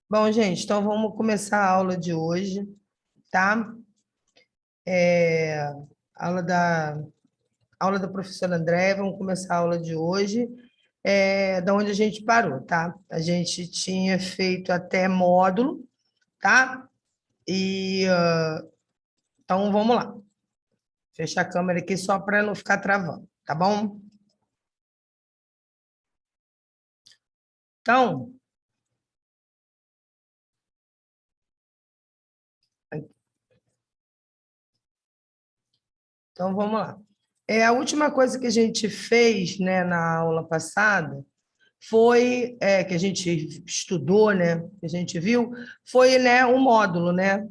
Bom, gente, então vamos começar a aula de hoje, tá? É, aula da, aula da professora Andréia, vamos começar a aula de hoje, da onde a gente parou, tá? A gente tinha feito até módulo, tá? Então vamos lá. Fechar a câmera aqui só para não ficar travando, tá bom? Então, então vamos lá. A última coisa que a gente fez, né, na aula passada foi que a gente estudou, né, que a gente viu, foi, né, um módulo, né,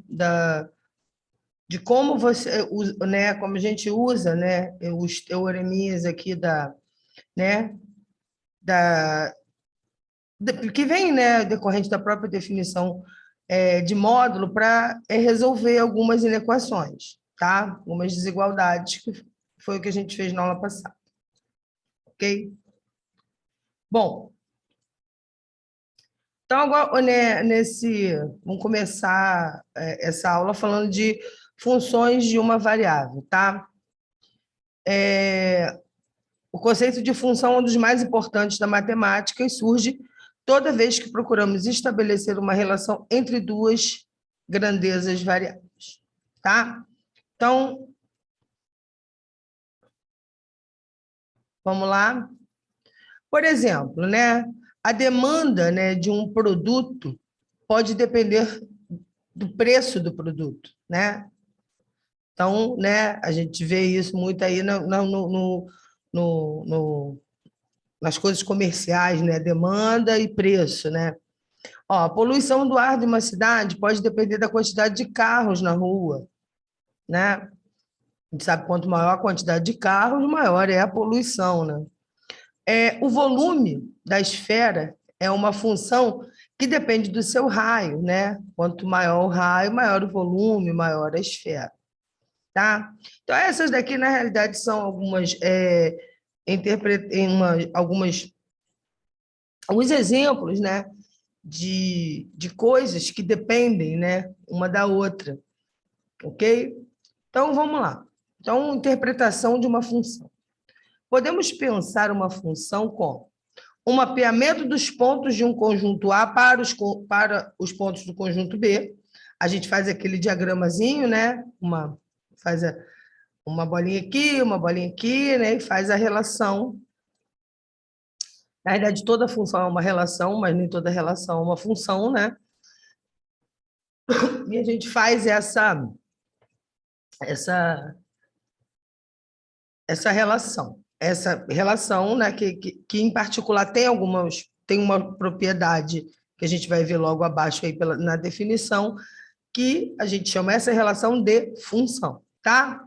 de como você usa, né, como a gente usa, né, os teoreminhas aqui né, da, que vem, né, decorrente da própria definição de módulo para resolver algumas inequações, tá? Algumas desigualdades que foi o que a gente fez na aula passada, ok? Bom, então, agora, né, vamos começar essa aula falando de funções de uma variável, tá? O conceito de função é um dos mais importantes da matemática e surge toda vez que procuramos estabelecer uma relação entre duas grandezas variáveis, tá? Então, vamos lá. Por exemplo, né, a demanda, né, de um produto pode depender do preço do produto, né? Então, né, a gente vê isso muito aí nas coisas comerciais, né? Demanda e preço, né? Ó, a poluição do ar de uma cidade pode depender da quantidade de carros na rua, né? A gente sabe que quanto maior a quantidade de carros, maior é a poluição, né? O volume da esfera é uma função que depende do seu raio, né? Quanto maior o raio, maior o volume, maior a esfera. Tá? Então, essas daqui, na realidade, são algumas, alguns exemplos, né, de coisas que dependem, né, uma da outra, ok? Então, vamos lá. Então, interpretação de uma função. Podemos pensar uma função como um mapeamento dos pontos de um conjunto A para os pontos do conjunto B. A gente faz aquele diagramazinho, né? Faz uma bolinha aqui, né? E faz a relação. Na verdade, toda função é uma relação, mas nem toda relação é uma função, né? E a gente faz essa, essa relação. Essa relação, né, que em particular tem uma propriedade que a gente vai ver logo abaixo aí na definição, que a gente chama essa relação de função, tá?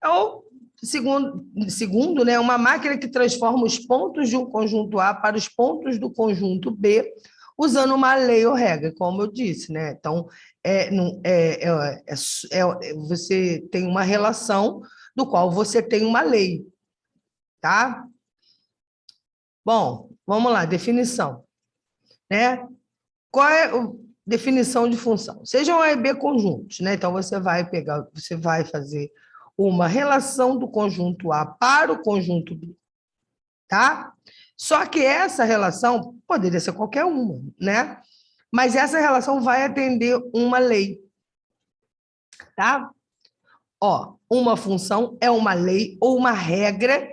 Ou, segundo, né, uma máquina que transforma os pontos de um conjunto A para os pontos do conjunto B, usando uma lei ou regra, como eu disse, né? Então, você tem uma relação do qual você tem uma lei, tá? Bom, vamos lá, definição, né? Qual é a definição de função? Sejam A e B conjuntos, né? Então, você vai fazer uma relação do conjunto A para o conjunto B, tá? Só que essa relação poderia ser qualquer uma, né? Mas essa relação vai atender uma lei, tá? Ó, uma função é uma lei ou uma regra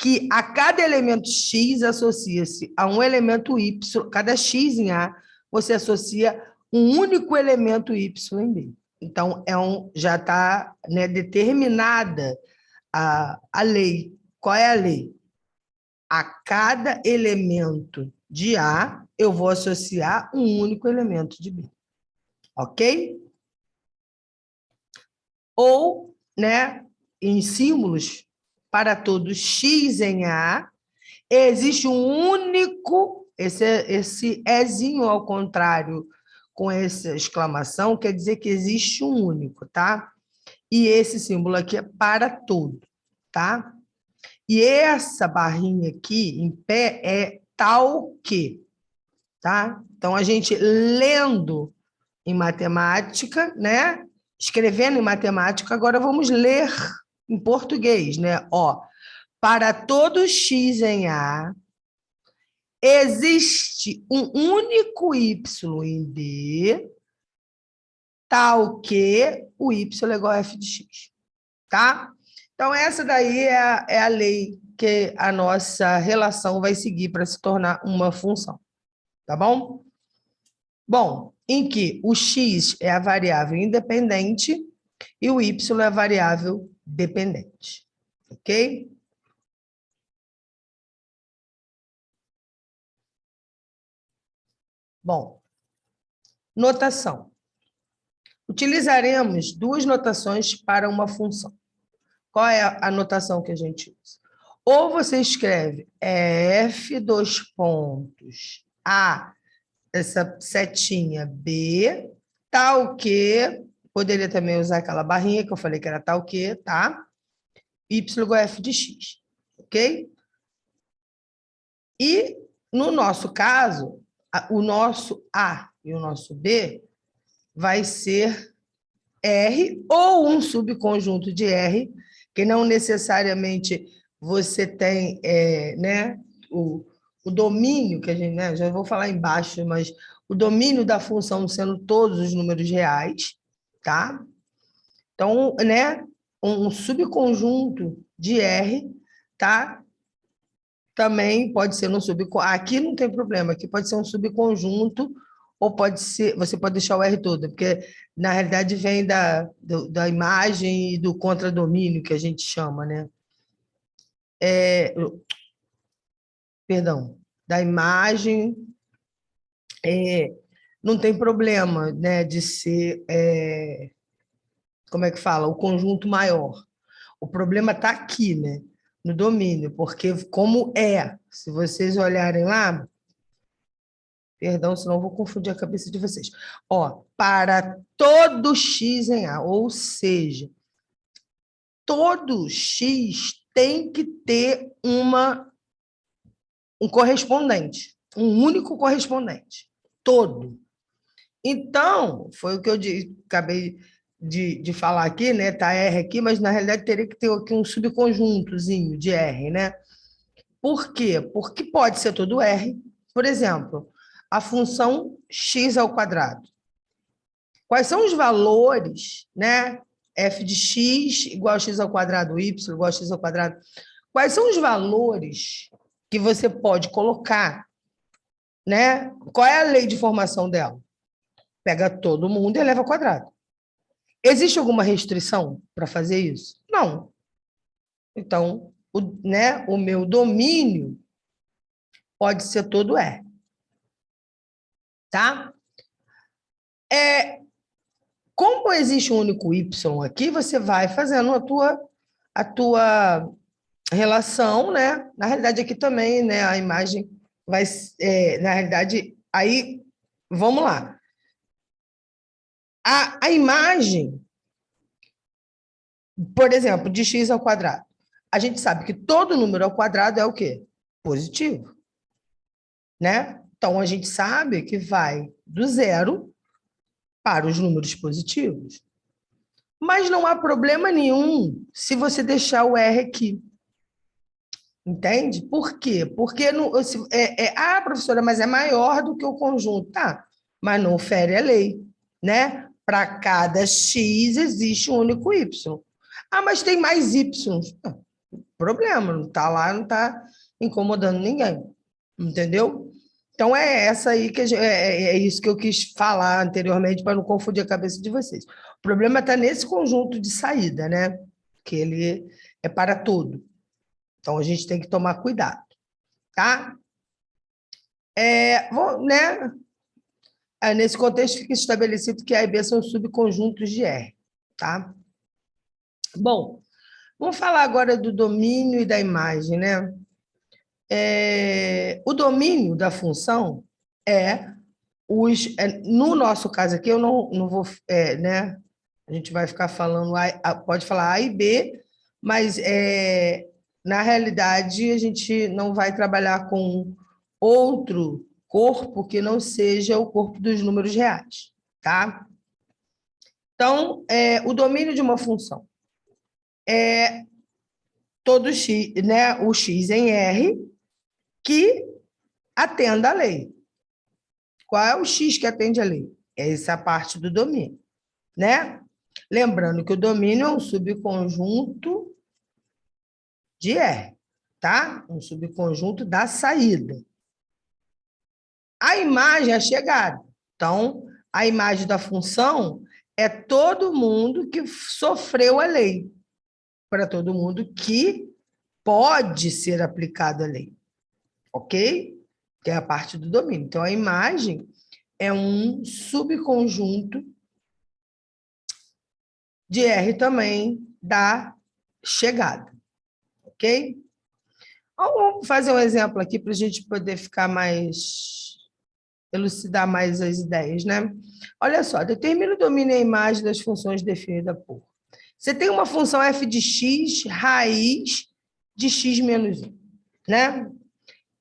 que a cada elemento X associa-se a um elemento Y, cada X em A, você associa um único elemento Y em B. Então, já está, né, determinada a lei. Qual é a lei? A cada elemento de A, eu vou associar um único elemento de B. Ok? Ou, né, em símbolos, para todo X em A, existe um único, esse ezinho ao contrário, com essa exclamação, quer dizer que existe um único, tá? E esse símbolo aqui é para todo, tá? E essa barrinha aqui, em pé, é tal que. tá? Então, a gente lendo em matemática, né? Escrevendo em matemática, agora vamos ler em português, né? Ó, para todo x em A, existe um único y em B, tal que o y é igual a f de x, tá? Então, essa daí é a lei que a nossa relação vai seguir para se tornar uma função, tá bom? Bom, em que o x é a variável independente e o y é a variável dependente, ok? Bom, notação. Utilizaremos duas notações para uma função. Qual é a notação que a gente usa? Ou você escreve f dois pontos a, essa setinha b, tal que, poderia também usar aquela barrinha que eu falei que era tal que, tá? Y igual a f de x, ok? E, no nosso caso, o nosso A e o nosso B vai ser R ou um subconjunto de R, que não necessariamente você tem né, o domínio, que a gente, né, já vou falar embaixo, mas o domínio da função sendo todos os números reais, tá? Então, né, um subconjunto de R, tá? Também pode ser um subconjunto. Aqui não tem problema, aqui pode ser um subconjunto, ou pode ser, você pode deixar o R todo, porque na realidade vem da imagem e do contradomínio que a gente chama, né? Perdão, da imagem, não tem problema, né, de ser, como é que fala, o conjunto maior. O problema está aqui, né, no domínio, porque como se vocês olharem lá, perdão, senão eu vou confundir a cabeça de vocês. Ó, para todo x em A, ou seja, todo x tem que ter um correspondente, um único correspondente, todo. Então, foi o que eu acabei de falar aqui, né? Tá R aqui, mas na realidade teria que ter aqui um subconjuntozinho de R, né? Por quê? Porque pode ser todo R. Por exemplo, a função x ao quadrado. Quais são os valores, né? F de x igual a x ao quadrado, y igual a x ao quadrado. Quais são os valores que você pode colocar, né? Qual é a lei de formação dela? Pega todo mundo e eleva ao quadrado. Existe alguma restrição para fazer isso? Não. Então, o meu domínio pode ser todo R. Tá? Como existe um único Y aqui, você vai fazendo a tua relação, né? Na realidade, aqui também, né? A imagem vai... na realidade, aí, vamos lá. A imagem, por exemplo, de x ao quadrado. A gente sabe que todo número ao quadrado é o quê? Positivo. Né? Então, a gente sabe que vai do zero para os números positivos. Mas não há problema nenhum se você deixar o R aqui. Entende? Por quê? Porque professora, mas é maior do que o conjunto. Tá, mas não fere a lei. Né? Para cada X existe um único Y. Ah, mas tem mais Y. Problema, não está lá, não está incomodando ninguém. Entendeu? Então, é essa aí que é isso que eu quis falar anteriormente para não confundir a cabeça de vocês. O problema está nesse conjunto de saída, né? Que ele é para tudo. Então, a gente tem que tomar cuidado, tá? Né? Nesse contexto, fica estabelecido que A e B são subconjuntos de R, tá? Bom, vamos falar agora do domínio e da imagem, né? O domínio da função no nosso caso aqui, eu não vou, né? A gente vai ficar falando, pode falar A e B, mas na realidade a gente não vai trabalhar com outro corpo que não seja o corpo dos números reais, tá? Então, o domínio de uma função é todo x, né, o x em R que atenda à lei. Qual é o x que atende à lei? É essa parte do domínio, né? Lembrando que o domínio é um subconjunto de R, tá? Um subconjunto da saída. A imagem é a chegada. Então, a imagem da função é todo mundo que sofreu a lei, para todo mundo que pode ser aplicado a lei, ok? Que é a parte do domínio. Então, a imagem é um subconjunto de R também da chegada, ok? Vamos fazer um exemplo aqui para a gente poder ficar mais, elucidar mais as ideias, né? Olha só, determina o domínio e a imagem das funções definidas por. Você tem uma função f de x, raiz de x menos 1, né?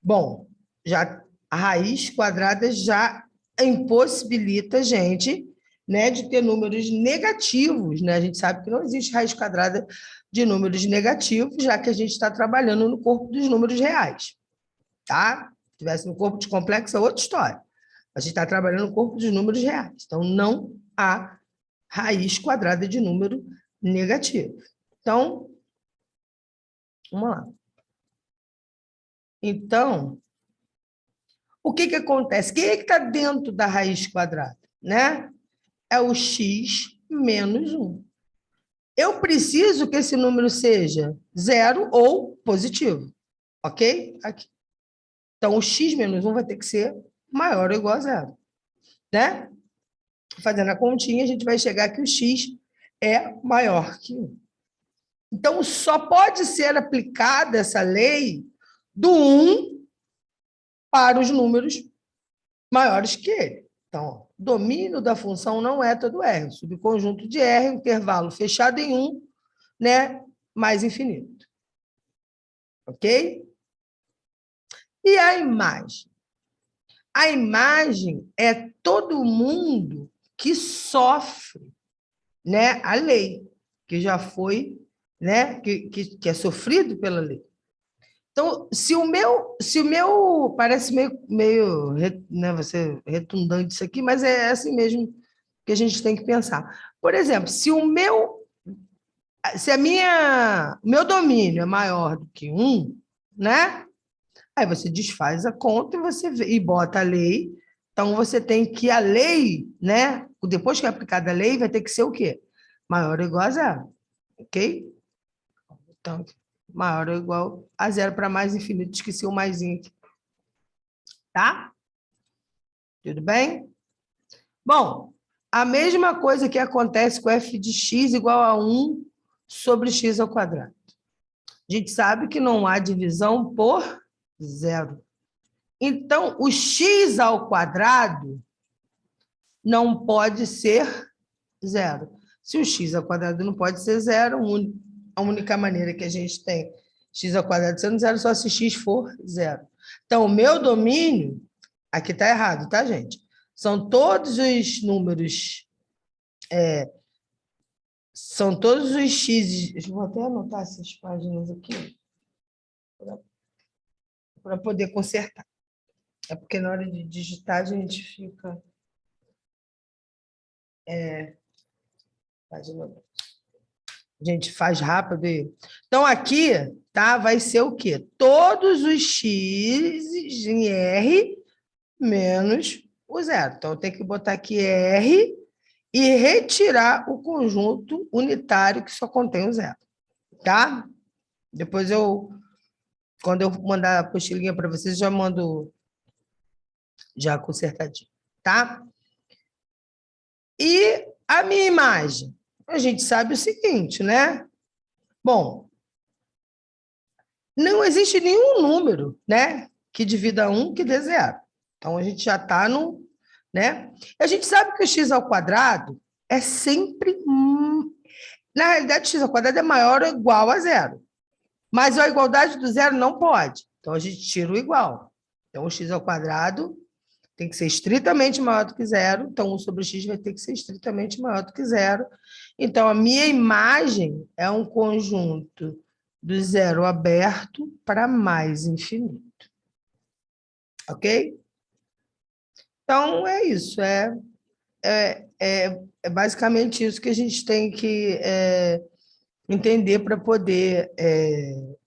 Bom, já a raiz quadrada já impossibilita a gente, né, de ter números negativos, né? A gente sabe que não existe raiz quadrada de números negativos, já que a gente está trabalhando no corpo dos números reais, tá? Se tivesse no corpo de complexo, é outra história. A gente está trabalhando no corpo dos números reais. Então, não há raiz quadrada de número negativo. Então, vamos lá. Então, o que acontece? Quem é que está dentro da raiz quadrada? Né? É o x menos 1. Eu preciso que esse número seja zero ou positivo, ok? Aqui. Então, o x menos 1 vai ter que ser maior ou igual a zero, né? Fazendo a continha, a gente vai chegar que o x é maior que 1. Então, só pode ser aplicada essa lei do 1 para os números maiores que ele. Então, domínio da função não é todo R. Subconjunto de R, intervalo fechado em 1, né, mais infinito. Ok? E a imagem? A imagem é todo mundo que sofre, né, a lei, que já foi, né, que é sofrido pela lei. Então, se o meu parece meio né, você redundante isso aqui, mas é assim mesmo que a gente tem que pensar. Por exemplo, se o meu domínio é maior do que 1, né? Aí você desfaz a conta e bota a lei. Então, você tem que a lei, né? Depois que é aplicada a lei, vai ter que ser o quê? Maior ou igual a zero, ok? Então, maior ou igual a zero para mais infinito. Esqueci o maisinho aqui. Tá? Tudo bem? Bom, a mesma coisa que acontece com f de x igual a 1 sobre x ao quadrado. A gente sabe que não há divisão por zero. Então, o x ao quadrado não pode ser zero. Se o x ao quadrado não pode ser zero, a única maneira que a gente tem x ao quadrado sendo zero só se x for zero. Então, o meu domínio, aqui está errado, tá, gente? São todos os números, são todos os x. Eu vou até anotar essas páginas aqui para poder consertar. É porque na hora de digitar a gente fica. Página. A gente faz rápido. Então, aqui tá, vai ser o quê? Todos os x em R menos o zero. Então, eu tenho que botar aqui R e retirar o conjunto unitário que só contém o zero. Tá? Depois quando eu mandar a apostilinha para vocês, já mando já consertadinho. Tá? E a minha imagem? A gente sabe o seguinte, né? Bom, não existe nenhum número, né, que divida 1 que dê zero. Então, a gente já está no... Né? A gente sabe que o x ao quadrado é sempre... Na realidade, o x ao quadrado é maior ou igual a zero. Mas a igualdade do zero não pode. Então, a gente tira o igual. Então, o x ao quadrado tem que ser estritamente maior do que zero, então 1 sobre x vai ter que ser estritamente maior do que zero. Então, a minha imagem é um conjunto do zero aberto para mais infinito. Ok? Então, é isso. É basicamente isso que a gente tem que entender para poder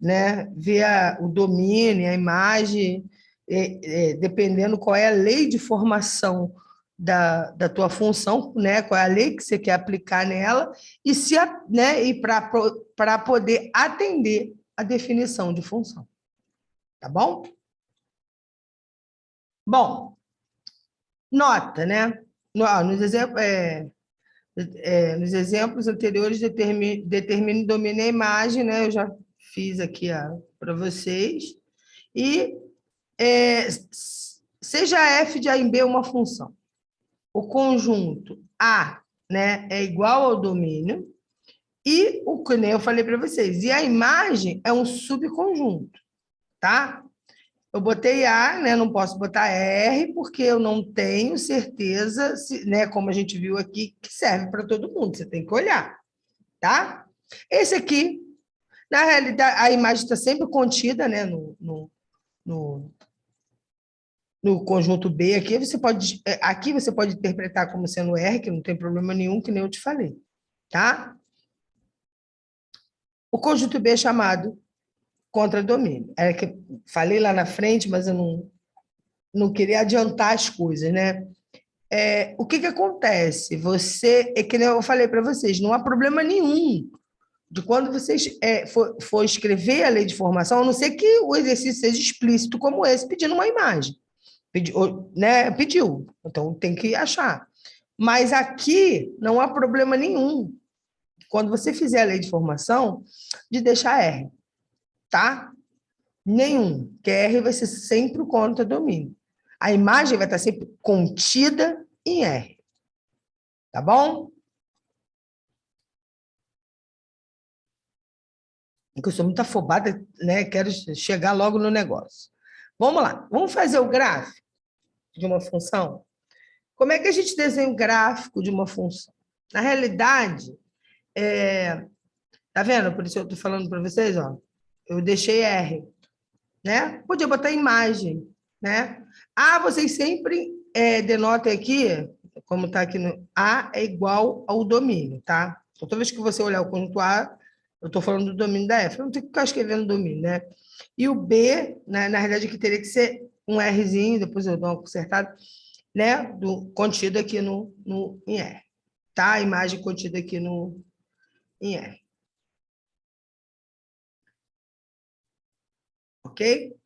né, ver o domínio, a imagem, dependendo qual é a lei de formação da tua função, né, qual é a lei que você quer aplicar nela, e, né, e para poder atender a definição de função. Tá bom? Bom, nota, né? Nos exemplos anteriores, determine e domine a imagem, né? Eu já fiz aqui para vocês. E seja f de A em B uma função. O conjunto A, né, é igual ao domínio, e o que nem eu falei para vocês, e a imagem é um subconjunto, tá? Eu botei A, né? Não posso botar R, porque eu não tenho certeza, né? Como a gente viu aqui, que serve para todo mundo. Você tem que olhar, tá? Esse aqui, na realidade, a imagem está sempre contida, né? No conjunto B aqui. Aqui você pode interpretar como sendo R, que não tem problema nenhum, que nem eu te falei, tá? O conjunto B é chamado contradomínio. É que falei lá na frente, mas eu não queria adiantar as coisas, né? O que acontece? É que nem eu falei para vocês, não há problema nenhum de quando vocês for escrever a lei de formação, a não ser que o exercício seja explícito como esse, pedindo uma imagem. Pediu, então tem que achar. Mas aqui não há problema nenhum, quando você fizer a lei de formação, de deixar R, tá? Nenhum, que R vai ser sempre o contradomínio. A imagem vai estar sempre contida em R. Tá bom? Porque eu sou muito afobada, né? Quero chegar logo no negócio. Vamos lá. Vamos fazer o gráfico de uma função? Como é que a gente desenha o gráfico de uma função? Na realidade, tá vendo? Por isso eu estou falando para vocês, ó. Eu deixei R, né? Podia botar imagem, né? Vocês sempre denotem aqui, como está aqui no A é igual ao domínio, tá? Então, toda vez que você olhar o conjunto A, eu estou falando do domínio da F, eu não tenho que ficar escrevendo domínio, né? E o B, né, na realidade, aqui teria que ser um Rzinho, depois eu dou uma consertada, né? Contido aqui em R, tá? A imagem contida aqui em R. Ok?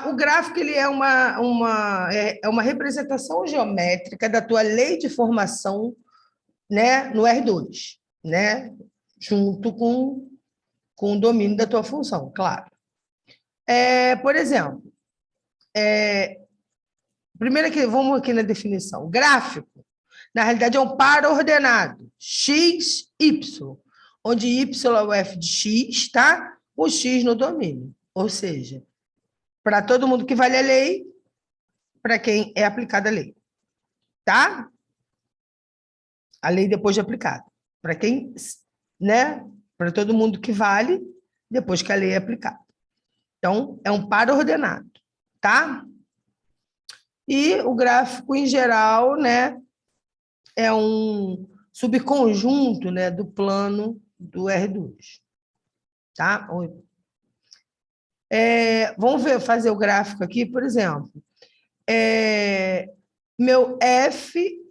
O gráfico ele é uma representação geométrica da tua lei de formação, né, no R2, né, junto com o domínio da tua função, claro. Por exemplo, primeiro aqui, vamos aqui na definição. O gráfico, na realidade, é um par ordenado, x, y, onde y é o f de x, tá? O x no domínio. Ou seja, para todo mundo que vale a lei, para quem é aplicada a lei. Tá? A lei depois de aplicada. Para quem, né? Para todo mundo que vale, depois que a lei é aplicada. Então, é um par ordenado, tá? E o gráfico, em geral, né, é um subconjunto, né, do plano do R2. Tá? Vamos fazer o gráfico aqui, por exemplo. Meu F,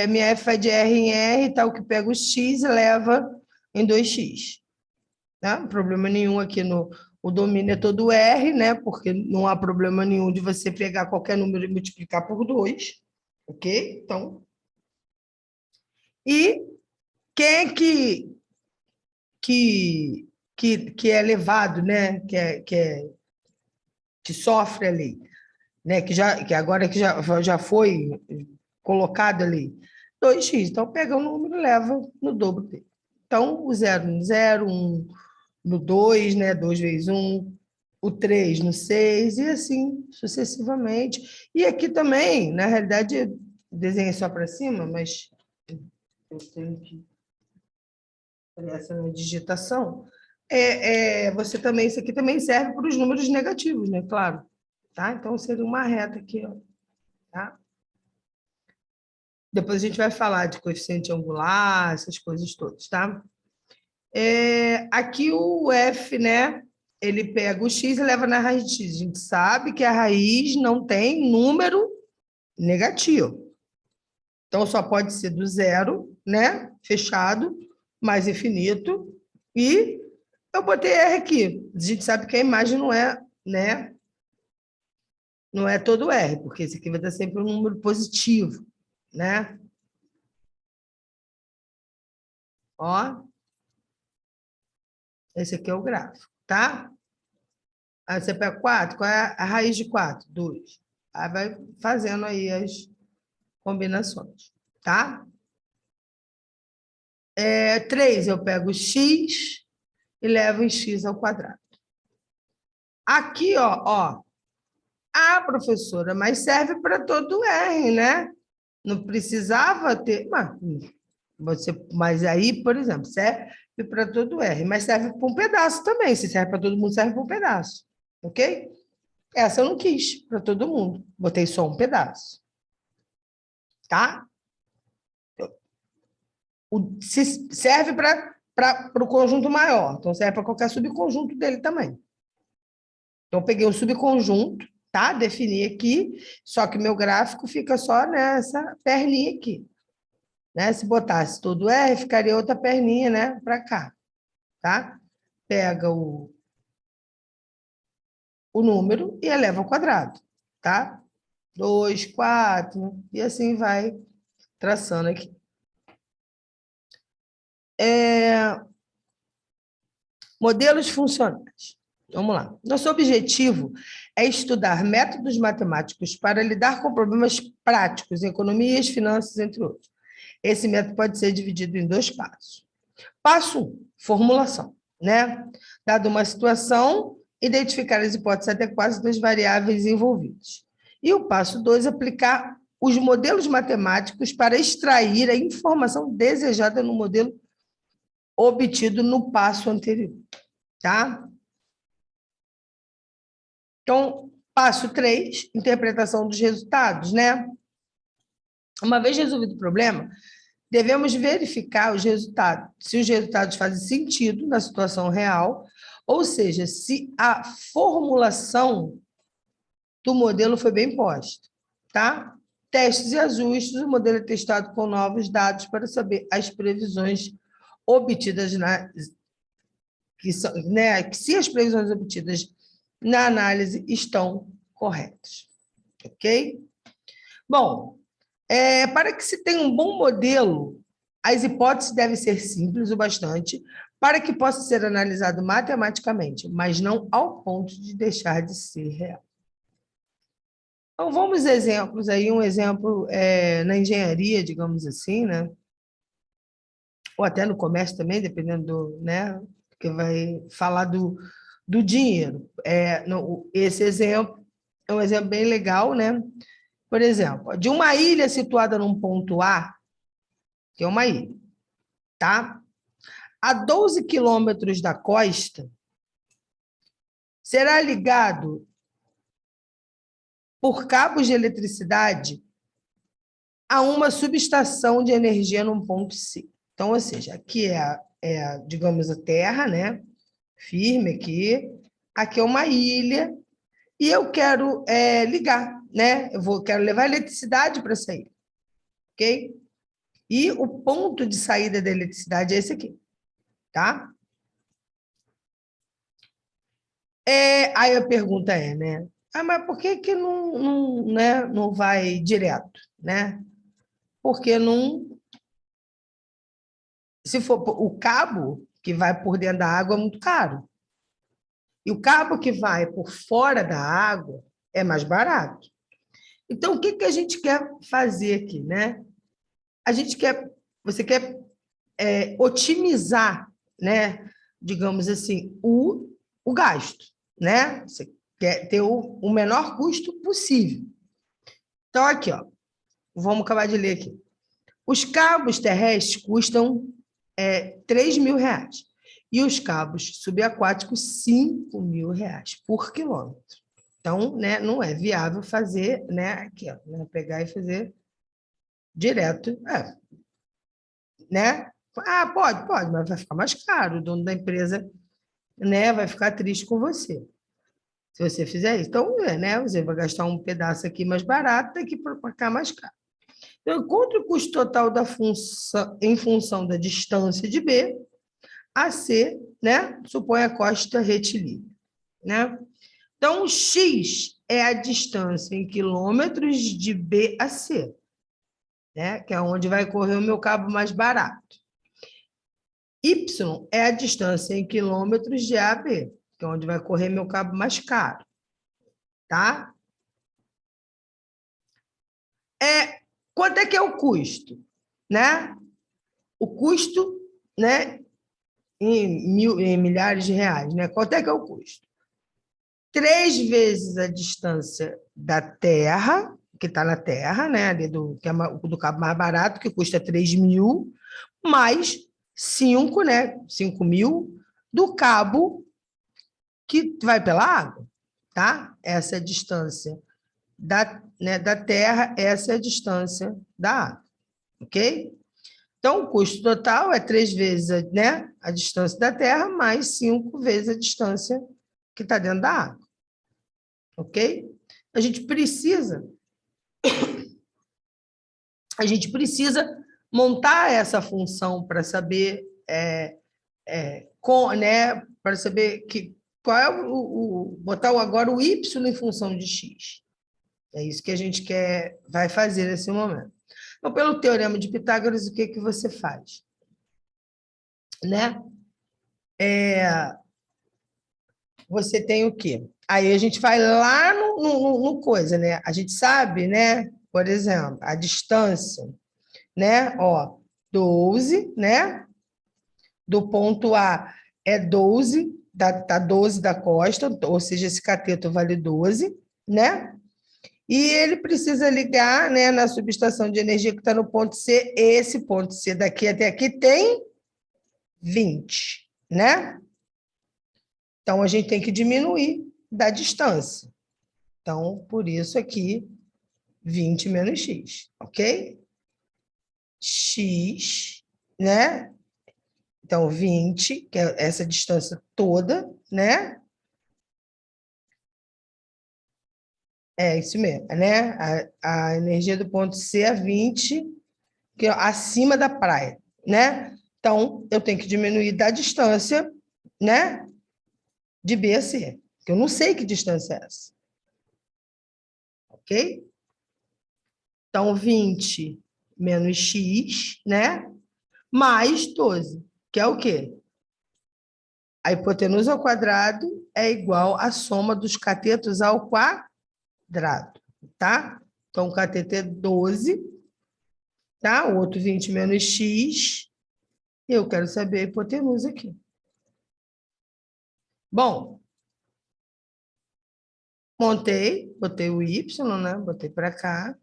minha F vai de R em R, tal, que pega o X e leva em 2x. Tá? Problema nenhum aqui o domínio é todo R, né? Porque não há problema nenhum de você pegar qualquer número e multiplicar por 2. Ok? Então. E quem é que é levado, né? Que sofre ali, né? Que agora que já foi colocado ali 2x. Então, pega o número e leva no dobro dele. Então, o 0 no 0, 1 no 2, né? 2 vezes 1, o 3 no 6 e assim sucessivamente. E aqui também, na realidade, desenhei só para cima, mas eu tenho que essa na digitação. Você também, isso aqui também serve para os números negativos, né? Claro. Tá? Então, seria uma reta aqui, ó, tá? Depois a gente vai falar de coeficiente angular, essas coisas todas, tá? Aqui o F, né? Ele pega o x e leva na raiz de x. A gente sabe que a raiz não tem número negativo. Então, só pode ser do zero, né? Fechado, mais infinito. E eu botei R aqui. A gente sabe que a imagem não é, né? Não é todo R, porque esse aqui vai dar sempre um número positivo, né? Ó, esse aqui é o gráfico, tá? Aí você pega 4, qual é a raiz de 4? 2. Aí vai fazendo aí as combinações, tá? 3, eu pego x e levo em x ao quadrado. Aqui, ó, professora, mas serve para todo R, né? Não precisava ter. Mas aí, por exemplo, serve para todo R, mas serve para um pedaço também. Se serve para todo mundo, serve para um pedaço. Ok? Essa eu não quis para todo mundo. Botei só um pedaço. Tá? Serve para o conjunto maior. Então, serve para qualquer subconjunto dele também. Então, peguei o subconjunto, tá? Defini aqui, só que meu gráfico fica só nessa perninha aqui. Né? Se botasse todo R, ficaria outra perninha, né? Para cá, tá? Pega o número e eleva ao quadrado, tá? 2, 4, e assim vai traçando aqui. Modelos funcionais. Vamos lá. Nosso objetivo é estudar métodos matemáticos para lidar com problemas práticos em economias, finanças, entre outros. Esse método pode ser dividido em 2 passos. Passo 1, formulação, né? Dada uma situação, identificar as hipóteses adequadas das variáveis envolvidas. E o passo 2, aplicar os modelos matemáticos para extrair a informação desejada no modelo obtido no passo anterior, tá? Então, passo 3, interpretação dos resultados, né? Uma vez resolvido o problema, devemos verificar os resultados, se os resultados fazem sentido na situação real, ou seja, se a formulação do modelo foi bem posta, tá? Testes e ajustes, o modelo é testado com novos dados para saber as previsões obtidas que se as previsões obtidas na análise estão corretas, ok? Bom, para que se tenha um bom modelo, as hipóteses devem ser simples o bastante para que possa ser analisado matematicamente, mas não ao ponto de deixar de ser real. Então, vamos exemplos aí, um exemplo na engenharia, digamos assim, né? Ou até no comércio também, dependendo do, né? Porque vai falar do dinheiro. Esse exemplo é um exemplo bem legal, né? Por exemplo, de uma ilha situada num ponto A, que é uma ilha, tá? A 12 quilômetros da costa, será ligado por cabos de eletricidade a uma subestação de energia num ponto C. Então, ou seja, aqui digamos, a terra, né? Firme aqui. Aqui é uma ilha e eu quero ligar, né? Quero levar eletricidade para essa ilha, ok? E o ponto de saída da eletricidade é esse aqui, tá? Aí a pergunta né? Mas por que não vai direto, né? Porque não... Se for o cabo que vai por dentro da água é muito caro. E o cabo que vai por fora da água é mais barato. Então, o que a gente quer fazer aqui, né? Você quer otimizar, né? Digamos assim, o gasto, né? Você quer ter o menor custo possível. Então, aqui, ó, vamos acabar de ler aqui. Os cabos terrestres custam R$ 3.000 e os cabos subaquáticos R$ 5.000 por quilômetro. Então, né, não é viável fazer, né, aqui, ó, né, pegar e fazer direto, né? Ah, pode, mas vai ficar mais caro. O dono da empresa, né, vai ficar triste com você, se você fizer isso. Então, né, você vai gastar um pedaço aqui mais barato, daqui para ficar mais caro. Então, encontre o custo total da função em função da distância de B a C, né? Supõe a costa retilínea, né? Então, X é a distância em quilômetros de B a C, né? Que é onde vai correr o meu cabo mais barato. Y é a distância em quilômetros de A a B, que é onde vai correr meu cabo mais caro, tá? Quanto é que é o custo, né? O custo, né, em milhares de reais, né? Quanto é que é o custo? 3 vezes a distância da Terra, que está na Terra, né? Ali que é do cabo mais barato, que custa 3.000, mais 5, né? 5.000 do cabo que vai pela água, tá? Essa é a distância da Terra, essa é a distância da água, ok? Então, o custo total é 3 vezes, né, a distância da Terra, mais 5 vezes a distância que está dentro da água, ok? A gente precisa montar essa função para saber, né, para saber qual é botar agora o y em função de x. É isso que a gente vai fazer nesse momento. Então, pelo teorema de Pitágoras, o que você faz? Né? Você tem o quê? Aí a gente vai lá no coisa, né? A gente sabe, né? Por exemplo, a distância, né? Ó, 12, né? Do ponto A é 12, tá 12 da costa, ou seja, esse cateto vale 12, né? E ele precisa ligar, né, na subestação de energia que está no ponto C. Esse ponto C daqui até aqui tem 20, né? Então, a gente tem que diminuir da distância. Então, por isso aqui, 20 menos x, ok? X, né? Então, 20, que é essa distância toda, né? É isso mesmo, né? A energia do ponto C é 20, que é acima da praia, né? Então, eu tenho que diminuir da distância, né? De B a C, que eu não sei que distância é essa, ok? Então, 20 menos x, né? Mais 12, que é o quê? A hipotenusa ao quadrado é igual à soma dos catetos ao quadrado, tá? Então, o cateto é 12, tá? O outro 20 menos x. Eu quero saber a hipotenusa aqui. Bom, botei o y, né? Botei para cá.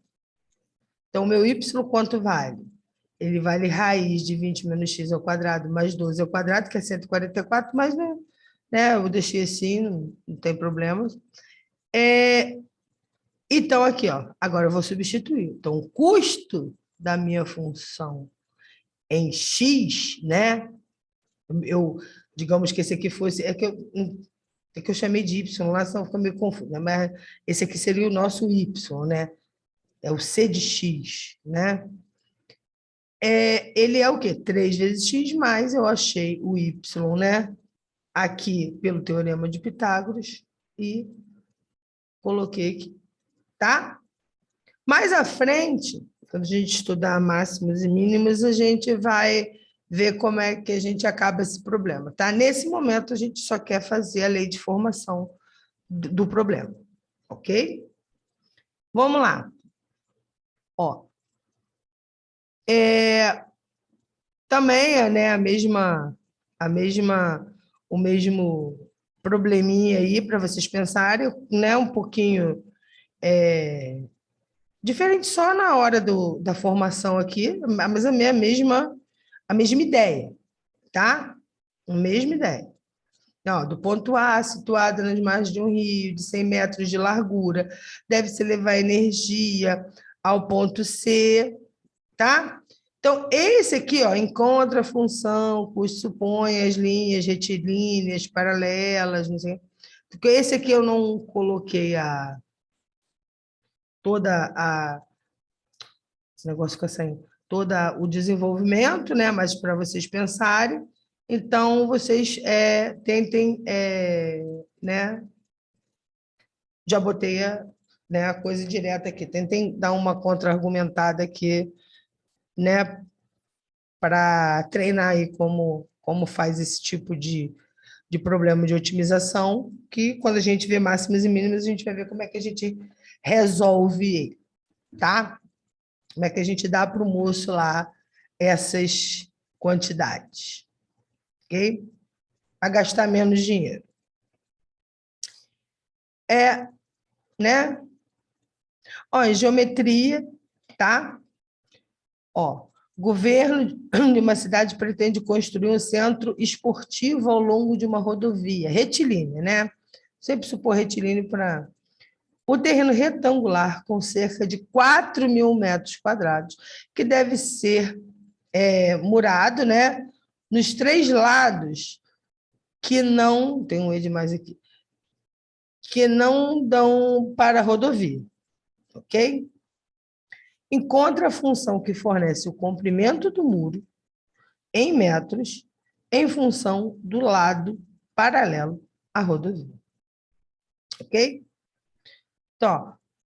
Então, o meu y quanto vale? Ele vale raiz de 20 menos x ao quadrado mais 12 ao quadrado, que é 144, mas né, eu deixei assim, não tem problema. Então, aqui, ó, agora eu vou substituir. Então, o custo da minha função em x, né? Digamos que esse aqui fosse. É que eu chamei de y lá, senão fica meio confuso, né? Mas esse aqui seria o nosso y, né? É o c de x, né? Ele é o quê? 3 vezes x, mais eu achei o y, né? Aqui pelo teorema de Pitágoras e coloquei aqui, tá? Mais à frente, quando a gente estudar máximos e mínimos, a gente vai ver como é que a gente acaba esse problema, tá? Nesse momento, a gente só quer fazer a lei de formação do problema, ok? Vamos lá. Ó, também é, né, o mesmo probleminha aí para vocês pensarem, né? Um pouquinho diferente só na hora da formação aqui, mas a mesma ideia, tá? A mesma ideia. Ó, do ponto A, situado nas margens de um rio de 100 metros de largura, deve-se levar energia ao ponto C, tá? Então, esse aqui, ó, encontra a função, cujo supõe as linhas retilíneas, paralelas, não sei. Porque esse aqui eu não coloquei toda a... Esse negócio fica saindo. Todo o desenvolvimento, né? Mas para vocês pensarem. Então, vocês tentem, né? Já botei a coisa direta aqui. Tentem dar uma contra-argumentada aqui, né? Para treinar aí como faz esse tipo de problema de otimização, que quando a gente vê máximas e mínimas, a gente vai ver como é que a gente resolve ele, tá? Como é que a gente dá para o moço lá essas quantidades, ok? Para gastar menos dinheiro. Né? Ó, em geometria, tá? Ó, governo de uma cidade pretende construir um centro esportivo ao longo de uma rodovia retilínea, né? Sempre supor retilíneo para o terreno retangular com cerca de 4.000 metros quadrados, que deve ser murado, né? Nos 3 lados que não tem um E demais aqui, que não dão para a rodovia, ok? Encontra a função que fornece o comprimento do muro em metros em função do lado paralelo à rodovia. Ok? Então,